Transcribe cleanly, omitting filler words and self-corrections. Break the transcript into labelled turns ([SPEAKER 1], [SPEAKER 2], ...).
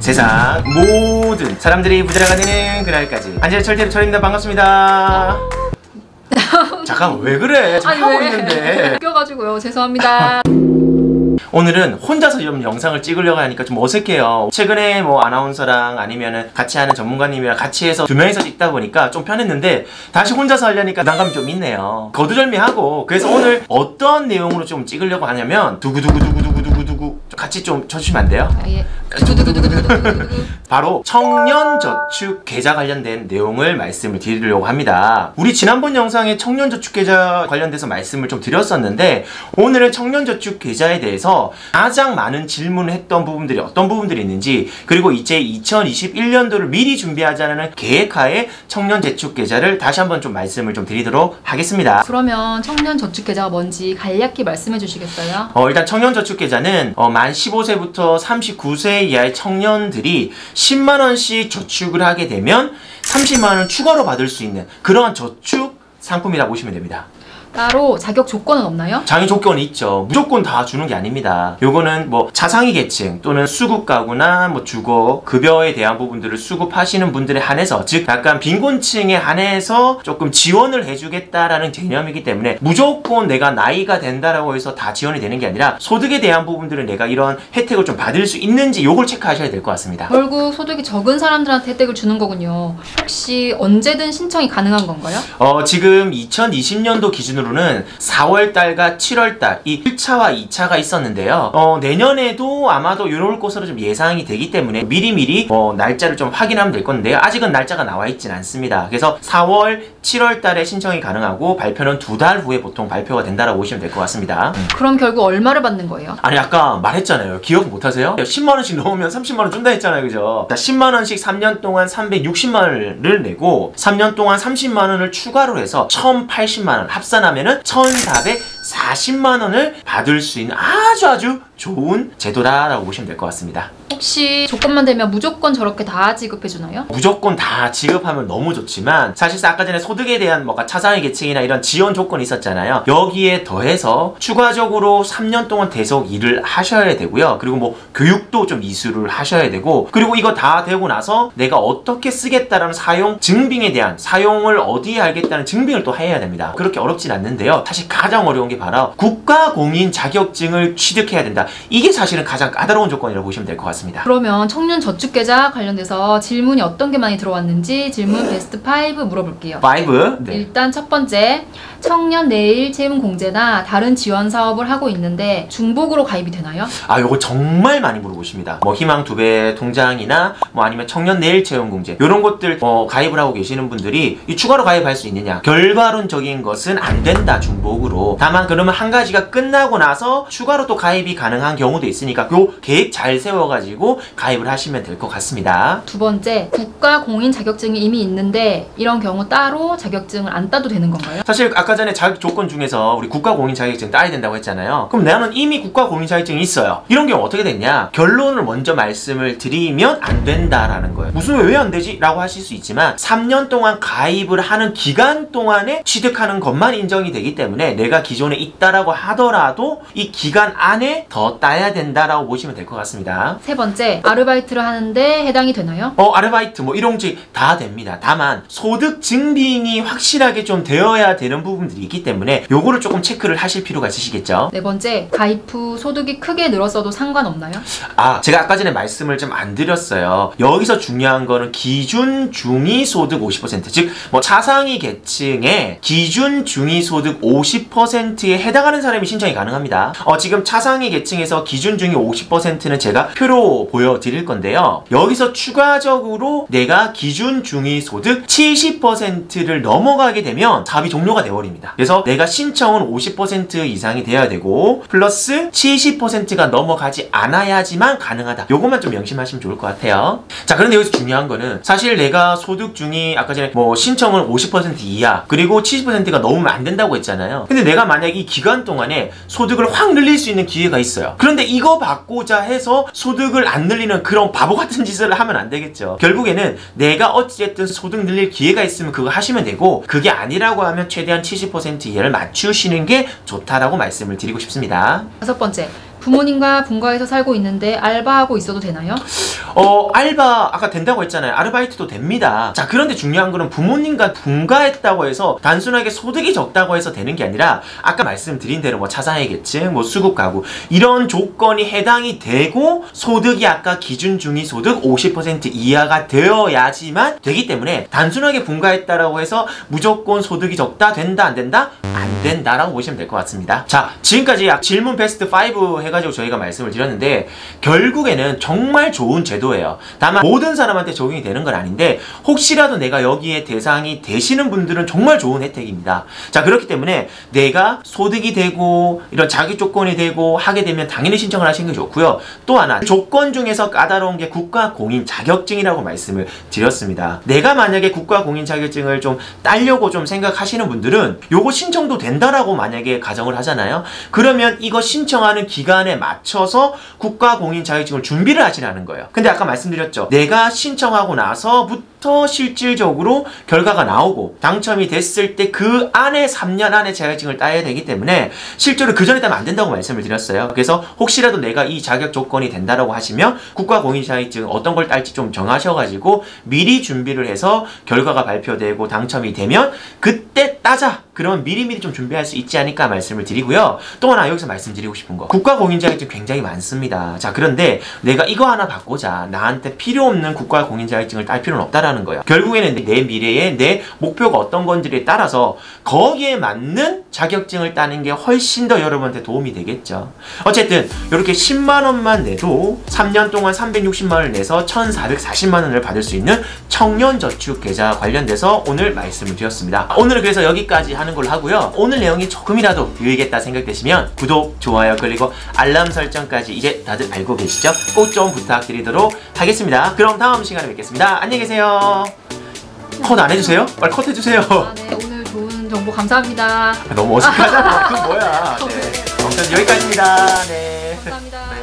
[SPEAKER 1] 세상 모든 사람들이 부자가 되는 그날까지 안젤 철입니다. 반갑습니다. 잠깐 왜 그래? 지금 하고 있는데.
[SPEAKER 2] 웃겨가지고요. 죄송합니다.
[SPEAKER 1] 오늘은 혼자서 좀 영상을 찍으려고 하니까 좀 어색해요. 최근에 뭐 아나운서랑 아니면은 같이 하는 전문가님이랑 같이 해서 두 명이서 찍다 보니까 좀 편했는데 다시 혼자서 하려니까 부담감이 좀 있네요. 거두절미하고 그래서 오늘 어떤 내용으로 좀 찍으려고 하냐면 두구두구두구두구두구두구 같이 좀 쳐주시면 안 돼요?
[SPEAKER 2] 예.
[SPEAKER 1] 바로 청년저축 계좌 관련된 내용을 말씀을 드리려고 합니다. 우리 지난번 영상에 청년저축 계좌 관련돼서 말씀을 좀 드렸었는데 오늘은 청년저축 계좌에 대해서 가장 많은 질문을 했던 부분들이 어떤 부분들이 있는지, 그리고 이제 2021년도를 미리 준비하자는 계획하에 청년저축 계좌를 다시 한번 좀 말씀을 좀 드리도록 하겠습니다.
[SPEAKER 2] 그러면 청년저축 계좌가 뭔지 간략히 말씀해 주시겠어요?
[SPEAKER 1] 일단 청년저축 계좌는 만 15세부터 39세 이하의 청년들이 10만원씩 저축을 하게 되면 30만원 추가로 받을 수 있는 그러한 저축 상품이라고 보시면 됩니다.
[SPEAKER 2] 따로 자격 조건은 없나요?
[SPEAKER 1] 장애 조건이 있죠. 무조건 다 주는 게 아닙니다. 요거는 뭐 차상위 계층 또는 수급 가구나 뭐 주거, 급여에 대한 부분들을 수급하시는 분들에 한해서, 즉 약간 빈곤층에 한해서 조금 지원을 해주겠다라는 개념이기 때문에 무조건 내가 나이가 된다라고 해서 다 지원이 되는 게 아니라 소득에 대한 부분들은 내가 이런 혜택을 좀 받을 수 있는지 요걸 체크하셔야 될 것 같습니다.
[SPEAKER 2] 결국 소득이 적은 사람들한테 혜택을 주는 거군요. 혹시 언제든 신청이 가능한 건가요?
[SPEAKER 1] 지금 2020년도 기준으로 는 4월달과 7월달 이 1차와 2차가 있었는데요. 내년에도 아마도 이럴 것으로 좀 예상이 되기 때문에 미리미리 날짜를 좀 확인하면 될 건데요. 아직은 날짜가 나와 있진 않습니다. 그래서 4월, 7월달에 신청이 가능하고 발표는 2달 후에 보통 발표가 된다라고 보시면 될 것 같습니다.
[SPEAKER 2] 그럼 결국 얼마를 받는 거예요?
[SPEAKER 1] 아니 아까 말했잖아요. 기억 못하세요? 10만원씩 넣으면 30만원 준다 했잖아요. 그죠? 10만원씩 3년 동안 360만원을 내고 3년 동안 30만원을 추가로 해서 1080만원 합산하면 은 1440만원을 받을 수 있는 아주 좋은 제도라고 보시면 될 것 같습니다.
[SPEAKER 2] 혹시 조건만 되면 무조건 저렇게 다 지급해주나요?
[SPEAKER 1] 무조건 다 지급하면 너무 좋지만 사실상 아까 전에 소득에 대한 뭐가 차상위 계층이나 이런 지원 조건이 있었잖아요. 여기에 더해서 추가적으로 3년 동안 계속 일을 하셔야 되고요. 그리고 뭐 교육도 좀 이수를 하셔야 되고, 그리고 이거 다 되고 나서 내가 어떻게 쓰겠다라는 사용 증빙에 대한, 사용을 어디에 알겠다는 증빙을 또 해야 됩니다. 그렇게 어렵진 않는데요. 사실 가장 어려운 게 바로 국가공인 자격증을 취득해야 된다. 이게 사실은 가장 까다로운 조건이라고 보시면 될 것 같습니다.
[SPEAKER 2] 그러면 청년저축계좌 관련돼서 질문이 어떤 게 많이 들어왔는지 질문 베스트 5 물어볼게요.
[SPEAKER 1] 5? 네.
[SPEAKER 2] 일단 첫 번째, 청년 내일 채용공제나 다른 지원 사업을 하고 있는데 중복으로 가입이 되나요?
[SPEAKER 1] 요거 정말 많이 물어보십니다. 뭐 희망 2배 통장이나 뭐 아니면 청년 내일 채용공제 이런 것들 가입을 하고 계시는 분들이 이 추가로 가입할 수 있느냐? 결과론적인 것은 안 된다, 중복으로. 다만 그러면 한 가지가 끝나고 나서 추가로 또 가입이 가능한 경우도 있으니까 요 계획 잘 세워가지고 가입을 하시면 될 것 같습니다.
[SPEAKER 2] 두 번째, 국가 공인 자격증이 이미 있는데 이런 경우 따로 자격증을 안 따도 되는 건가요?
[SPEAKER 1] 사실 아까 전에 자격 조건 중에서 우리 국가 공인 자격증 따야 된다고 했잖아요. 그럼 나는 이미 국가 공인 자격증이 있어요. 이런 경우 어떻게 됐냐? 결론을 먼저 말씀을 드리면 안 된다라는 거예요. 무슨 왜 안 되지? 라고 하실 수 있지만 3년 동안 가입을 하는 기간 동안에 취득하는 것만 인정이 되기 때문에 내가 기존에 있다라고 하더라도 이 기간 안에 더 따야 된다라고 보시면 될 것 같습니다.
[SPEAKER 2] 세 번째, 아르바이트를 하는데 해당이 되나요?
[SPEAKER 1] 아르바이트 뭐 일용직 다 됩니다. 다만 소득 증빙이 확실하게 좀 되어야 되는 부분들이 있기 때문에 요거를 조금 체크를 하실 필요가 있으시겠죠.
[SPEAKER 2] 네 번째, 가입 후 소득이 크게 늘었어도 상관없나요?
[SPEAKER 1] 제가 아까 전에 말씀을 좀 안 드렸어요. 여기서 중요한 거는 기준 중위소득 50%, 즉 뭐 차상위 계층의 기준 중위소득 50%에 해당하는 사람이 신청이 가능합니다. 지금 차상위 계층에서 기준 중위 50%는 제가 표로 보여드릴 건데요. 여기서 추가적으로 내가 기준 중위소득 70%를 넘어가게 되면 사업이 종료가 되어버립니다. 그래서 내가 신청은 50% 이상이 돼야 되고 플러스 70%가 넘어가지 않아야지만 가능하다. 요것만 좀 명심하시면 좋을 것 같아요. 자, 그런데 여기서 중요한 거는 사실 내가 소득 중위 아까 전에 뭐 신청은 50% 이하 그리고 70%가 넘으면 안 된다고 했잖아요. 근데 내가 만약에 이 기간 동안에 소득을 확 늘릴 수 있는 기회가 있어요. 그런데 이거 받고자 해서 소득을 안 늘리는 그런 바보 같은 짓을 하면 안 되겠죠. 결국에는 내가 어찌됐든 소득 늘릴 기회가 있으면 그거 하시면 되고, 그게 아니라고 하면 최대한 70% 이하를 맞추시는 게 좋다라고 말씀을 드리고 싶습니다.
[SPEAKER 2] 다섯 번째, 부모님과 분가해서 살고 있는데 알바하고 있어도 되나요?
[SPEAKER 1] 알바 아까 된다고 했잖아요. 아르바이트도 됩니다. 자, 그런데 중요한 거는 부모님과 분가했다고 해서 단순하게 소득이 적다고 해서 되는 게 아니라 아까 말씀드린 대로 뭐 차상위 계층, 뭐 수급 가구 이런 조건이 해당이 되고 소득이 아까 기준 중위 소득 50% 이하가 되어야지만 되기 때문에 단순하게 분가했다라고 해서 무조건 소득이 적다 된다 안 된다? 안 된다라고 보시면 될 것 같습니다. 자, 지금까지 질문 베스트 5 해가지고 저희가 말씀을 드렸는데 결국에는 정말 좋은 제도예요. 다만 모든 사람한테 적용이 되는 건 아닌데 혹시라도 내가 여기에 대상이 되시는 분들은 정말 좋은 혜택입니다. 자, 그렇기 때문에 내가 소득이 되고 이런 자격 조건이 되고 하게 되면 당연히 신청을 하시는 게 좋고요. 또 하나 조건 중에서 까다로운 게 국가공인 자격증이라고 말씀을 드렸습니다. 내가 만약에 국가공인 자격증을 좀 따려고 좀 생각하시는 분들은 요거 신청도 된다라고 만약에 가정을 하잖아요. 그러면 이거 신청하는 기간에 맞춰서 국가공인 자격증을 준비를 하시라는 거예요. 근데 아까 말씀드렸죠. 내가 신청하고 나서부터 실질적으로 결과가 나오고 당첨이 됐을 때 그 안에 3년 안에 자격증을 따야 되기 때문에 실제로 그 전에 따면 안 된다고 말씀을 드렸어요. 그래서 혹시라도 내가 이 자격 조건이 된다라고 하시면 국가공인 자격증 어떤 걸 딸지 좀 정하셔가지고 미리 준비를 해서 결과가 발표되고 당첨이 되면 그때 따자. 그러면 미리미리 좀 준비할 수 있지 않을까 말씀을 드리고요. 또 하나 여기서 말씀드리고 싶은 거. 국가공인 자격증 굉장히 많습니다. 자, 그런데 내가 이거 하나 받고자 나한테 필요 없는 국가공인 자격증을 딸 필요는 없다라는 거예요. 결국에는 내 미래에 내 목표가 어떤 건지에 따라서 거기에 맞는 자격증을 따는 게 훨씬 더 여러분한테 도움이 되겠죠. 어쨌든 이렇게 10만 원만 내도 3년 동안 360만 원을 내서 1,440만 원을 받을 수 있는 청년저축계좌 관련돼서 오늘 말씀을 드렸습니다. 오늘은 그래서 여기까지 하는 걸로 하고요. 오늘 내용이 조금이라도 유익했다 생각되시면 구독, 좋아요, 그리고 알람 설정까지 이제 다들 알고 계시죠? 꼭 좀 부탁드리도록 하겠습니다. 그럼 다음 시간에 뵙겠습니다. 안녕히 계세요. 컷 안 해주세요? 빨리 컷 해주세요.
[SPEAKER 2] 네, 오늘 좋은 정보 감사합니다.
[SPEAKER 1] 너무 어색하잖아. 그건 뭐야. 네. 아무튼 여기까지입니다. 네.
[SPEAKER 2] 감사합니다.
[SPEAKER 1] 네.